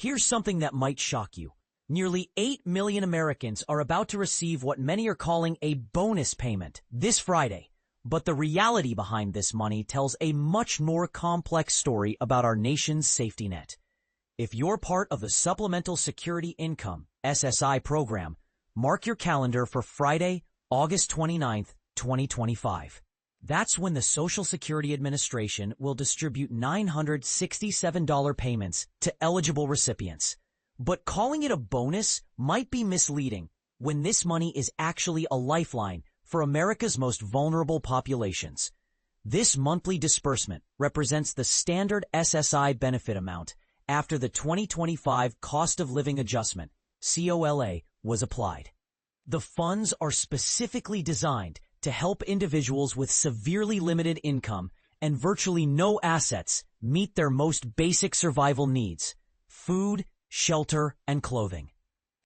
Here's something that might shock you. Nearly 8 million Americans are about to receive what many are calling a bonus payment this Friday. But the reality behind this money tells a much more complex story about our nation's safety net. If you're part of the Supplemental Security Income SSI program, mark your calendar for Friday, August 29th, 2025. That's when the Social Security Administration will distribute $967 payments to eligible recipients. But calling it a bonus might be misleading when this money is actually a lifeline for America's most vulnerable populations. This monthly disbursement represents the standard SSI benefit amount after the 2025 Cost of Living Adjustment, COLA, was applied. The funds are specifically designed to help individuals with severely limited income and virtually no assets meet their most basic survival needs: food, shelter, and clothing.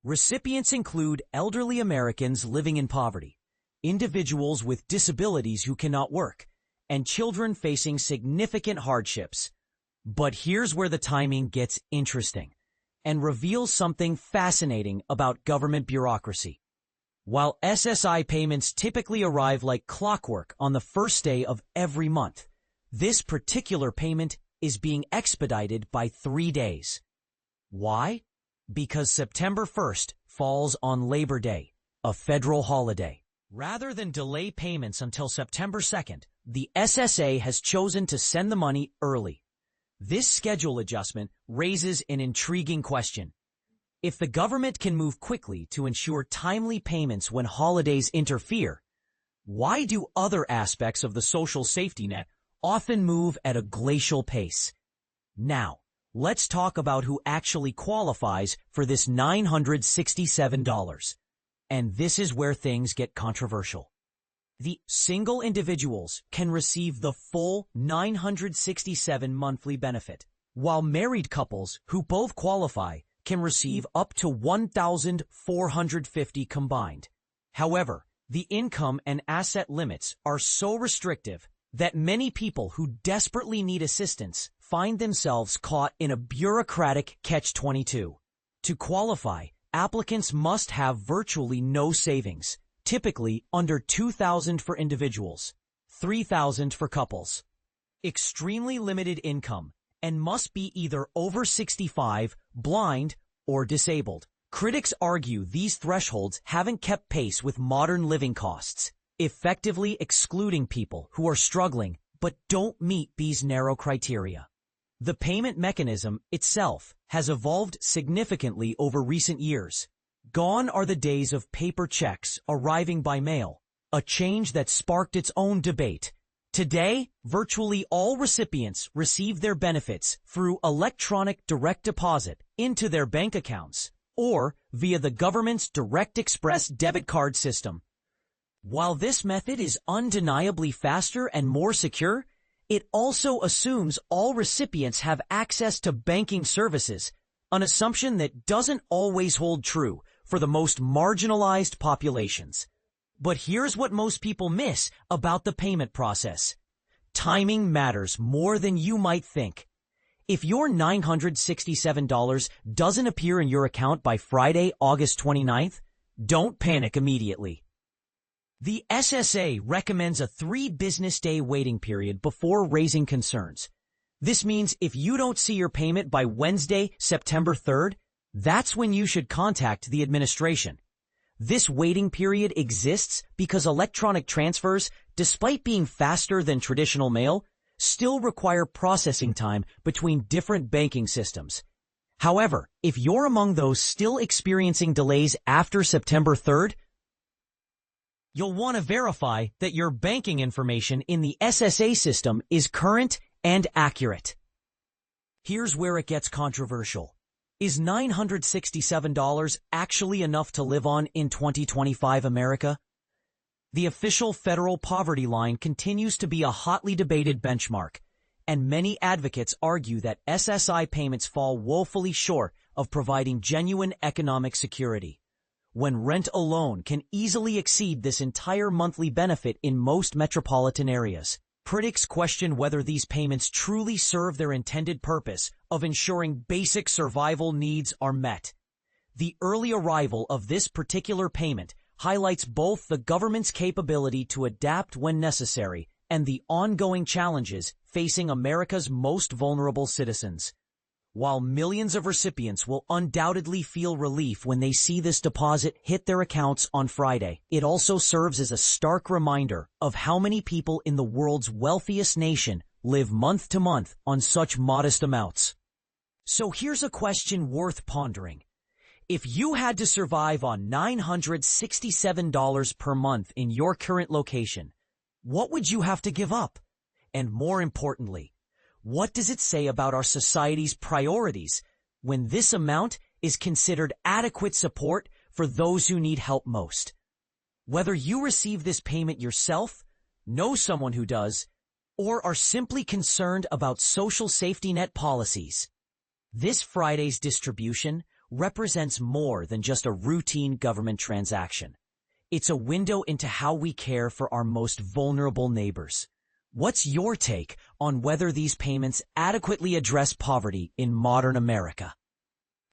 Recipients include elderly Americans living in poverty, individuals with disabilities who cannot work, and children facing significant hardships. But here's where the timing gets interesting and reveals something fascinating about government bureaucracy. While SSI payments typically arrive like clockwork on the first day of every month, this particular payment is being expedited by 3 days. Why? Because September 1st falls on Labor Day, a federal holiday. Rather than delay payments until September 2nd, the SSA has chosen to send the money early. This schedule adjustment raises an intriguing question. If the government can move quickly to ensure timely payments when holidays interfere, why do other aspects of the social safety net often move at a glacial pace? Now, let's talk about who actually qualifies for this $967. And this is where things get controversial. The single individuals can receive the full $967 monthly benefit, while married couples who both qualify can receive up to $1,450 combined. However, the income and asset limits are so restrictive that many people who desperately need assistance find themselves caught in a bureaucratic catch-22. To qualify, applicants must have virtually no savings, typically under $2,000 for individuals, $3,000 for couples, extremely limited income, and must be either over 65, blind, or disabled. Critics argue these thresholds haven't kept pace with modern living costs, effectively excluding people who are struggling but don't meet these narrow criteria. The payment mechanism itself has evolved significantly over recent years. Gone are the days of paper checks arriving by mail, a change that sparked its own debate. Today, virtually all recipients receive their benefits through electronic direct deposit into their bank accounts or via the government's Direct Express debit card system. While this method is undeniably faster and more secure, it also assumes all recipients have access to banking services, an assumption that doesn't always hold true for the most marginalized populations. But here's what most people miss about the payment process. Timing matters more than you might think. If your $967 doesn't appear in your account by Friday, August 29th, don't panic immediately. The SSA recommends a 3-business-day waiting period before raising concerns. This means if you don't see your payment by Wednesday, September 3rd, that's when you should contact the administration. This waiting period exists because electronic transfers, despite being faster than traditional mail, still require processing time between different banking systems. However, if you're among those still experiencing delays after September 3rd, you'll want to verify that your banking information in the SSA system is current and accurate. Here's where it gets controversial. Is $967 actually enough to live on in 2025 America? The official federal poverty line continues to be a hotly debated benchmark, and many advocates argue that SSI payments fall woefully short of providing genuine economic security, when rent alone can easily exceed this entire monthly benefit in most metropolitan areas. Critics question whether these payments truly serve their intended purpose of ensuring basic survival needs are met. The early arrival of this particular payment highlights both the government's capability to adapt when necessary and the ongoing challenges facing America's most vulnerable citizens. While millions of recipients will undoubtedly feel relief when they see this deposit hit their accounts on Friday, it also serves as a stark reminder of how many people in the world's wealthiest nation live month to month on such modest amounts. So here's a question worth pondering. If you had to survive on $967 per month in your current location, what would you have to give up? And more importantly, what does it say about our society's priorities when this amount is considered adequate support for those who need help most? Whether you receive this payment yourself, know someone who does, or are simply concerned about social safety net policies, this Friday's distribution represents more than just a routine government transaction. It's a window into how we care for our most vulnerable neighbors. What's your take on whether these payments adequately address poverty in modern America?